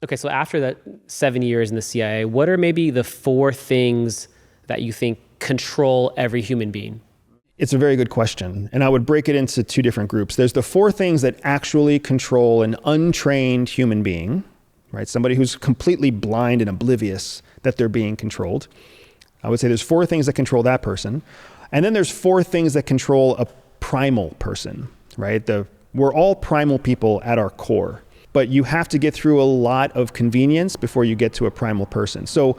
Okay, so after that 7 years in the CIA, what are maybe the 4 things that you think control every human being? It's a very good question. And I would break it into 2 different groups. There's the 4 things that actually control an untrained human being, right? Somebody who's completely blind and oblivious that they're being controlled. I would say there's 4 things that control that person. And then there's 4 things that control a primal person, right? We're all primal people at our core, but you have to get through a lot of convenience before you get to a primal person. So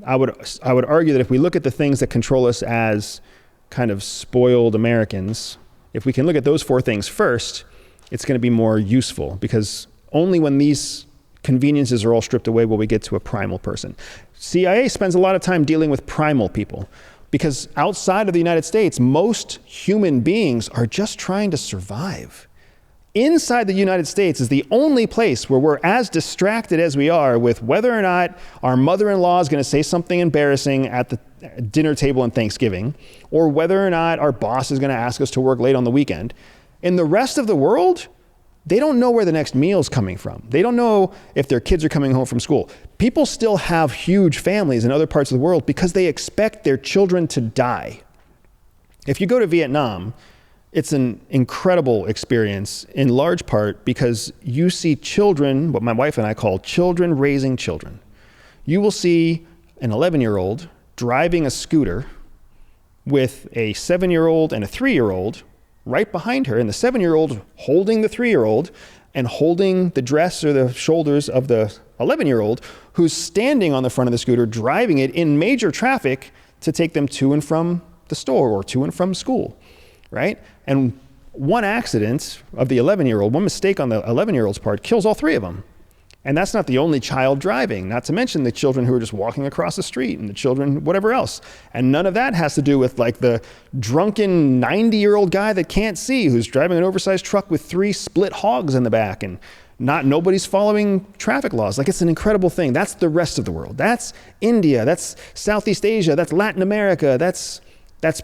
I would argue that if we look at the things that control us as kind of spoiled Americans, if we can look at those 4 things first, it's going to be more useful, because only when these conveniences are all stripped away will we get to a primal person. CIA spends a lot of time dealing with primal people, because outside of the United States, most human beings are just trying to survive. Inside the United States is the only place where we're as distracted as we are with whether or not our mother-in-law is going to say something embarrassing at the dinner table on Thanksgiving, or whether or not our boss is going to ask us to work late on the weekend. In the rest of the world, they don't know where the next meal is coming from. They don't know if their kids are coming home from school. People still have huge families in other parts of the world because they expect their children to die. If you go to Vietnam, it's an incredible experience, in large part because you see children, what my wife and I call children raising children. You will see an 11-year-old driving a scooter with a 7-year-old and a 3-year-old right behind her, and the 7-year-old holding the 3-year-old and holding the dress or the shoulders of the 11-year-old who's standing on the front of the scooter, driving it in major traffic to take them to and from the store or to and from school, right? And one accident of the 11-year-old, one mistake on the 11-year-old's part kills all 3 of them. And that's not the only child driving, not to mention the children who are just walking across the street and the children, whatever else. And none of that has to do with like the drunken 90-year-old guy that can't see, who's driving an oversized truck with 3 split hogs in the back, and nobody's following traffic laws. Like, it's an incredible thing. That's the rest of the world. That's India, that's Southeast Asia, that's Latin America, that's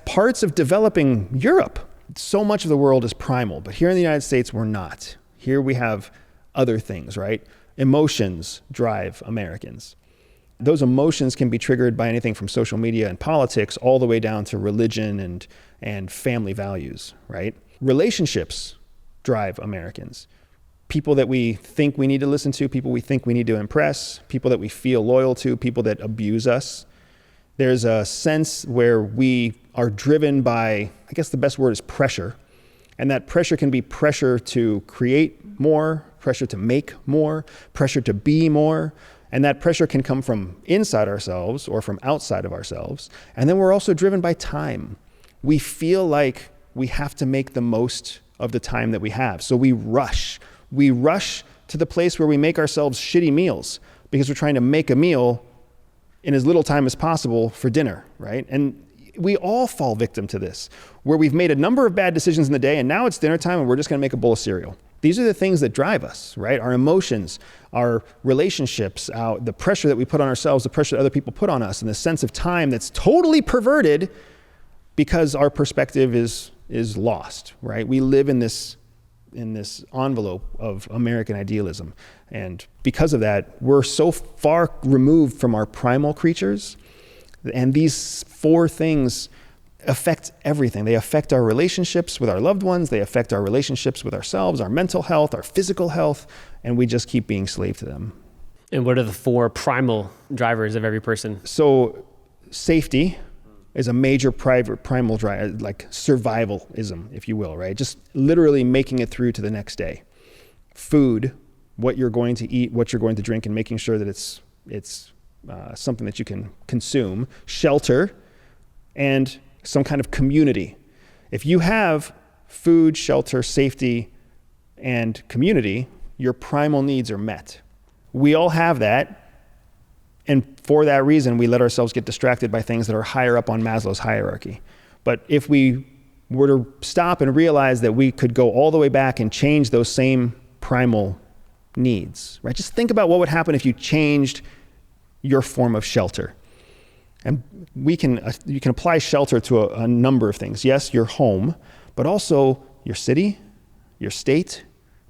parts of developing Europe. So much of the world is primal, but here in the United States, we're not. Here we have other things, right? Emotions drive Americans. Those emotions can be triggered by anything from social media and politics all the way down to religion and family values, right? Relationships drive Americans. People that we think we need to listen to, people we think we need to impress, people that we feel loyal to, people that abuse us. There's a sense where we are driven by, I guess the best word is pressure. And that pressure can be pressure to create more, pressure to make more, pressure to be more. And that pressure can come from inside ourselves or from outside of ourselves. And then we're also driven by time. We feel like we have to make the most of the time that we have. So we rush. We rush to the place where we make ourselves shitty meals because we're trying to make a meal in as little time as possible for dinner, right? And we all fall victim to this, where we've made a number of bad decisions in the day and now it's dinner time and we're just gonna make a bowl of cereal. These are the things that drive us, right? Our emotions, our relationships, the pressure that we put on ourselves, the pressure that other people put on us, and the sense of time that's totally perverted because our perspective is lost, right? We live in this envelope of American idealism. And because of that, we're so far removed from our primal creatures. And these 4 things affect everything. They affect our relationships with our loved ones. They affect our relationships with ourselves, our mental health, our physical health, and we just keep being slave to them. And what are the 4 primal drivers of every person? So safety is a major primal driver, like survivalism, if you will, right? Just literally making it through to the next day. Food, what you're going to eat, what you're going to drink, and making sure that it's something that you can consume. Shelter, and some kind of community. If you have food, shelter, safety, and community, your primal needs are met. We all have that. And for that reason, we let ourselves get distracted by things that are higher up on Maslow's hierarchy. But if we were to stop and realize that we could go all the way back and change those same primal needs, right? Just think about what would happen if you changed your form of shelter. And you can apply shelter to a number of things. Yes, your home, but also your city, your state,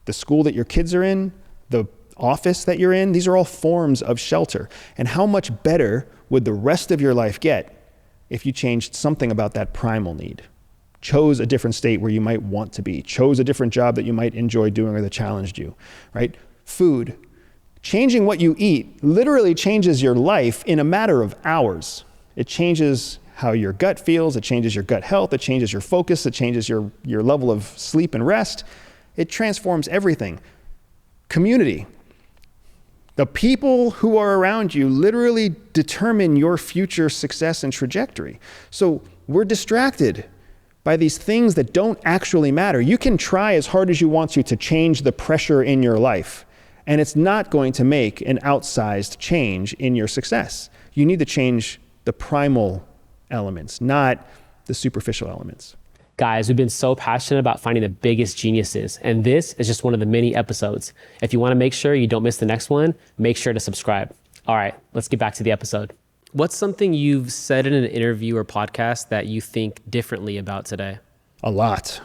the school that your kids are in, the office that you're in, these are all forms of shelter. And how much better would the rest of your life get if you changed something about that primal need? Chose a different state where you might want to be, chose a different job that you might enjoy doing or that challenged you, right? Food. Changing what you eat literally changes your life in a matter of hours. It changes how your gut feels, it changes your gut health, it changes your focus, it changes your level of sleep and rest. It transforms everything. Community. The people who are around you literally determine your future success and trajectory. So we're distracted by these things that don't actually matter. You can try as hard as you want to change the pressure in your life, and it's not going to make an outsized change in your success. You need to change the primal elements, not the superficial elements. Guys, we've been so passionate about finding the biggest geniuses, and this is just one of the many episodes. If you want to make sure you don't miss the next one, make sure to subscribe. All right, let's get back to the episode. What's something you've said in an interview or podcast that you think differently about today? A lot.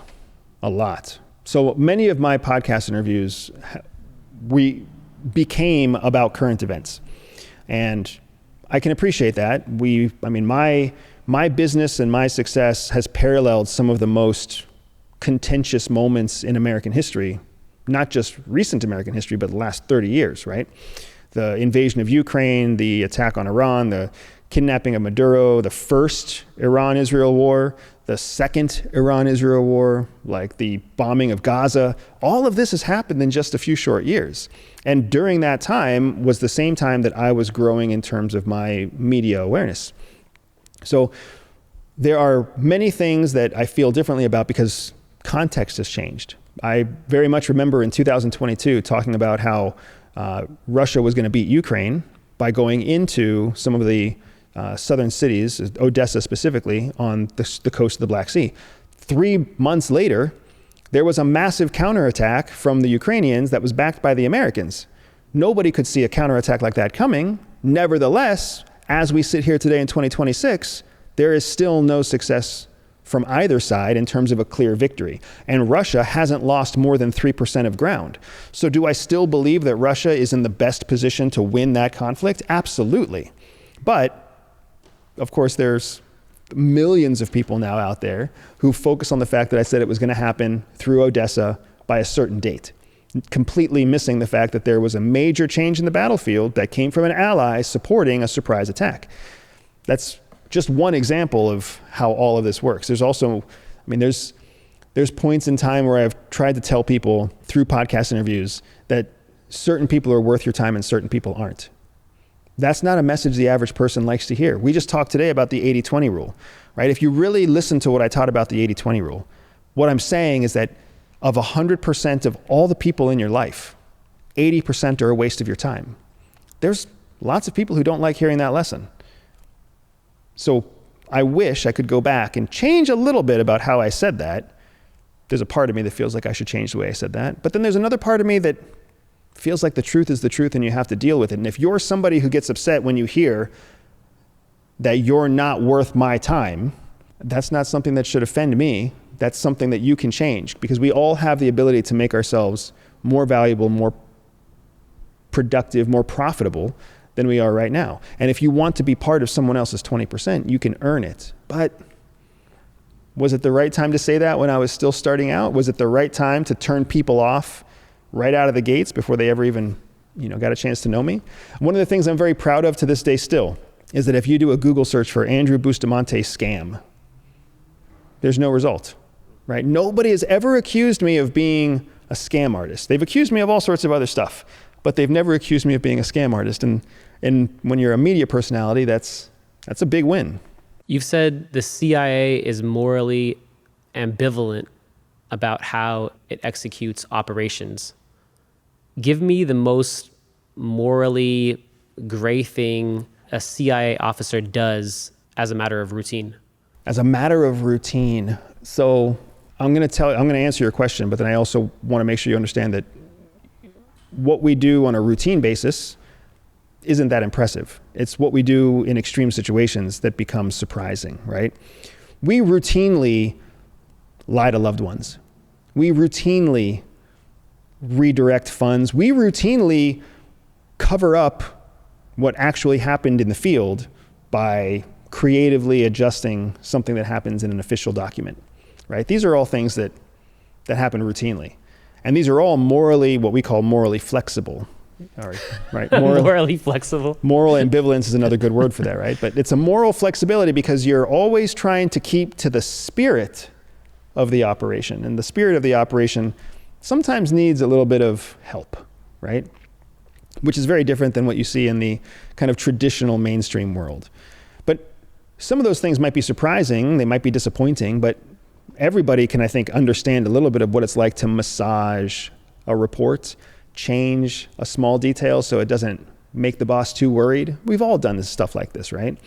So many of my podcast interviews, we became about current events. And I can appreciate that. My business and my success has paralleled some of the most contentious moments in American history, not just recent American history, but the last 30 years, right? The invasion of Ukraine, the attack on Iran, the kidnapping of Maduro, the first Iran-Israel war, the second Iran-Israel war, like the bombing of Gaza. All of this has happened in just a few short years. And during that time was the same time that I was growing in terms of my media awareness. So there are many things that I feel differently about because context has changed. I very much remember in 2022 talking about how Russia was going to beat Ukraine by going into some of the southern cities, Odessa specifically, on the coast of the Black Sea. 3 months later, there was a massive counterattack from the Ukrainians that was backed by the Americans. Nobody could see a counterattack like that coming. Nevertheless, as we sit here today in 2026, there is still no success from either side in terms of a clear victory. And Russia hasn't lost more than 3% of ground. So do I still believe that Russia is in the best position to win that conflict? Absolutely. But of course, there's millions of people now out there who focus on the fact that I said it was going to happen through Odessa by a certain date, completely missing the fact that there was a major change in the battlefield that came from an ally supporting a surprise attack. That's just one example of how all of this works. There's also, there's points in time where I've tried to tell people through podcast interviews that certain people are worth your time and certain people aren't. That's not a message the average person likes to hear. We just talked today about the 80-20 rule, right? If you really listen to what I taught about the 80-20 rule, what I'm saying is that of 100% of all the people in your life, 80% are a waste of your time. There's lots of people who don't like hearing that lesson. So I wish I could go back and change a little bit about how I said that. There's a part of me that feels like I should change the way I said that. But then there's another part of me that feels like the truth is the truth and you have to deal with it. And if you're somebody who gets upset when you hear that you're not worth my time, that's not something that should offend me. That's something that you can change, because we all have the ability to make ourselves more valuable, more productive, more profitable than we are right now. And if you want to be part of someone else's 20%, you can earn it. But was it the right time to say that when I was still starting out? Was it the right time to turn people off right out of the gates before they ever even, got a chance to know me? One of the things I'm very proud of to this day still is that if you do a Google search for Andrew Bustamante scam, there's no result, right? Nobody has ever accused me of being a scam artist. They've accused me of all sorts of other stuff, but they've never accused me of being a scam artist. And when you're a media personality, that's a big win. You've said the CIA is morally ambivalent about how it executes operations. Give me the most morally gray thing a CIA officer does as a matter of routine. As a matter of routine. So I'm going to answer your question, but then I also want to make sure you understand that what we do on a routine basis isn't that impressive. It's what we do in extreme situations that becomes surprising, right? We routinely lie to loved ones. We routinely redirect funds. We routinely cover up what actually happened in the field by creatively adjusting something that happens in an official document, right? These are all things that happen routinely. And these are all morally, what we call morally flexible. All right. Morally flexible. Moral ambivalence is another good word for that, right? But it's a moral flexibility because you're always trying to keep to the spirit of the operation. And the spirit of the operation sometimes needs a little bit of help, right? Which is very different than what you see in the kind of traditional mainstream world. But some of those things might be surprising, they might be disappointing, but everybody can, I think, understand a little bit of what it's like to massage a report, change a small detail so it doesn't make the boss too worried. We've all done this stuff like this, right?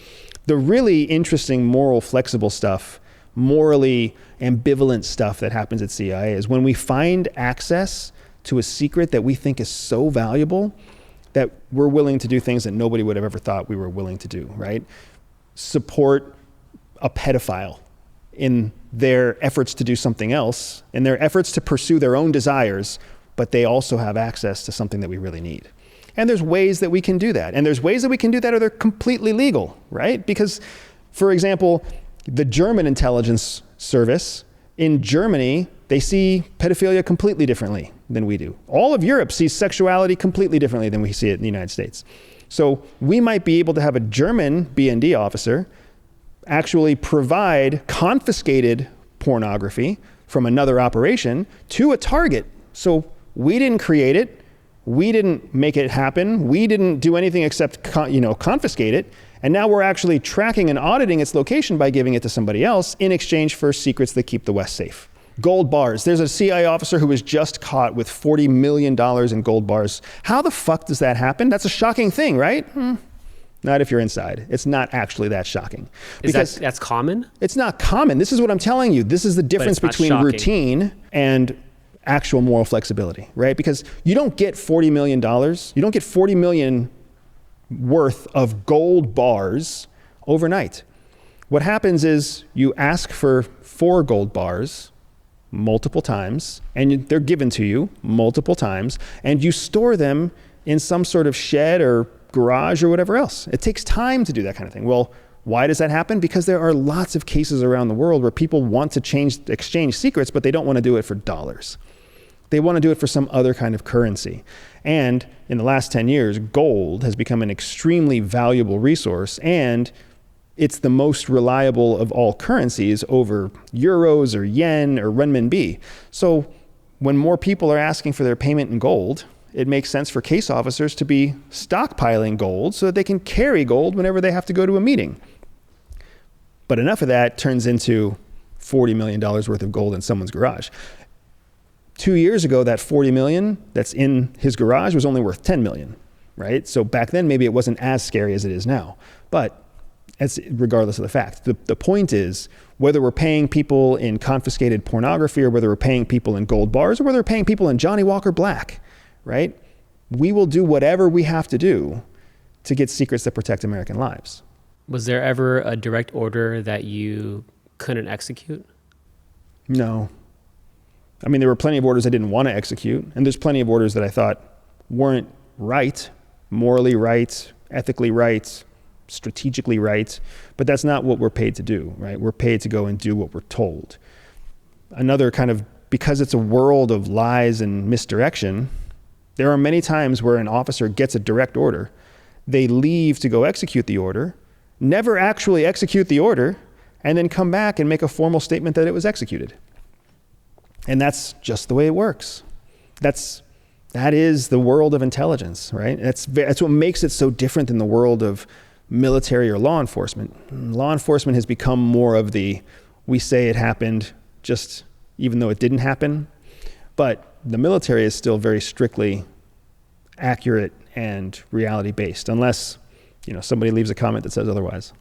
The really interesting moral flexible stuff, morally ambivalent stuff that happens at CIA is when we find access to a secret that we think is so valuable that we're willing to do things that nobody would have ever thought we were willing to do, right? Support a pedophile in their efforts to do something else, in their efforts to pursue their own desires, but they also have access to something that we really need. And there's ways that we can do that. And there's ways that we can do that or they're completely legal, right? Because, for example, the German intelligence service in Germany, they see pedophilia completely differently than we do. All of Europe sees sexuality completely differently than we see it in the United States. So we might be able to have a German B&D officer actually provide confiscated pornography from another operation to a target. So we didn't create it. We didn't make it happen. We didn't do anything except confiscate it. And now we're actually tracking and auditing its location by giving it to somebody else in exchange for secrets that keep the West safe. Gold bars. There's a CIA officer who was just caught with $40 million in gold bars. How the fuck does that happen? That's a shocking thing, right? Not if you're inside. It's not actually that shocking. Because that's common? It's not common. This is what I'm telling you. This is the difference between routine and actual moral flexibility, right? Because you don't get $40 million. You don't get 40 million worth of gold bars overnight. What happens is you ask for 4 gold bars multiple times, and they're given to you multiple times, and you store them in some sort of shed or garage or whatever else. It takes time to do that kind of thing. Well, why does that happen? Because there are lots of cases around the world where people want to exchange secrets, but they don't want to do it for dollars. They want to do it for some other kind of currency. And in the last 10 years, gold has become an extremely valuable resource, and it's the most reliable of all currencies over euros or yen or renminbi. So when more people are asking for their payment in gold, it makes sense for case officers to be stockpiling gold so that they can carry gold whenever they have to go to a meeting. But enough of that turns into $40 million worth of gold in someone's garage. 2 years ago, that 40 million that's in his garage was only worth 10 million, right? So back then, maybe it wasn't as scary as it is now. But it's regardless of the fact. The point is, whether we're paying people in confiscated pornography or whether we're paying people in gold bars or whether we're paying people in Johnny Walker Black, right? We will do whatever we have to do to get secrets that protect American lives. Was there ever a direct order that you couldn't execute? No. I mean, there were plenty of orders I didn't want to execute, and there's plenty of orders that I thought weren't right, morally right, ethically right, strategically right, but that's not what we're paid to do, right? We're paid to go and do what we're told. Another kind of, because it's a world of lies and misdirection, there are many times where an officer gets a direct order, they leave to go execute the order, never actually execute the order, and then come back and make a formal statement that it was executed. And that's just the way it works. That is the world of intelligence, right? That's what makes it so different than the world of military or law enforcement. Law enforcement has become more of the, we say it happened, just even though it didn't happen. But the military is still very strictly accurate and reality-based, unless somebody leaves a comment that says otherwise.